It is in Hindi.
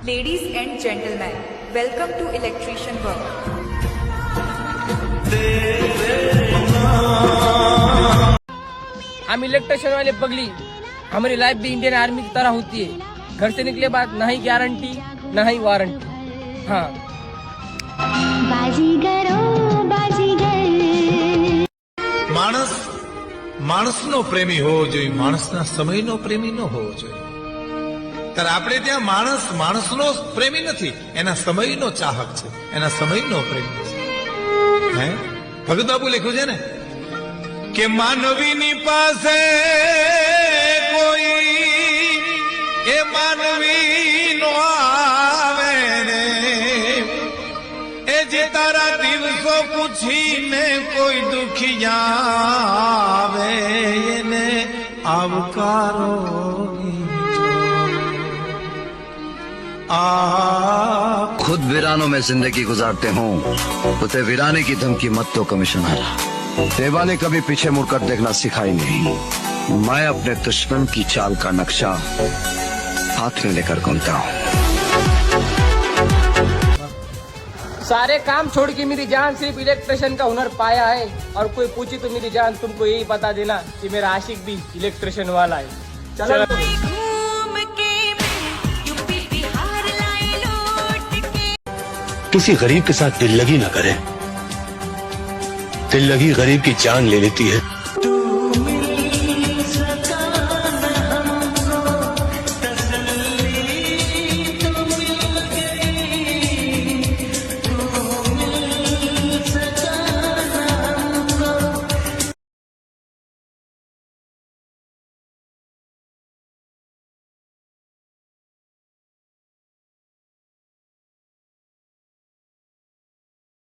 Ladies and gentlemen, welcome to Electrician Work. हम इलेक्ट्रिशियन वाले पगली, हमारी लाइफ भी इंडियन आर्मी की तरह होती है। घर से निकले बाद ना ही गारंटी ना ही वारंटी। हाँ, बाजीगरो बाजीगर માણસ માણસનો પ્રેમી હોવો જોઈએ, માણસના સમયનો પ્રેમી ન હોવો જોઈએ. ત્યારે આપણે ત્યાં માણસ માણસનો પ્રેમી નથી, એના સમયનો ચાહક છે, એના સમયનો પ્રેમી છે. હે ભગત બાપુ લખ્યું છે ને કે માનવીની પાસે કોઈ એ માનવી નો આવે રે, એ જે તારા દિવસો પૂછીને કોઈ દુખિયા આવે એને આવકારો खुद वीरानों में जिंदगी गुजारते हों उसे वीराने की धमकी मत दो कमिश्नर। देवा ने कभी पीछे मुड़कर देखना सिखाई नहीं। मैं अपने दुश्मन की चाल का नक्शा हाथ में लेकर घूमता हूँ। सारे काम छोड़ के मेरी जान सिर्फ इलेक्ट्रिशियन का हुनर पाया है। और कोई पूछे तो मेरी जान तुमको यही बता देना कि मेरा आशिक भी इलेक्ट्रिशियन वाला है। चलो किसी गरीब के साथ दिल लगी ना करें, दिल लगी गरीब की जान ले लेती है।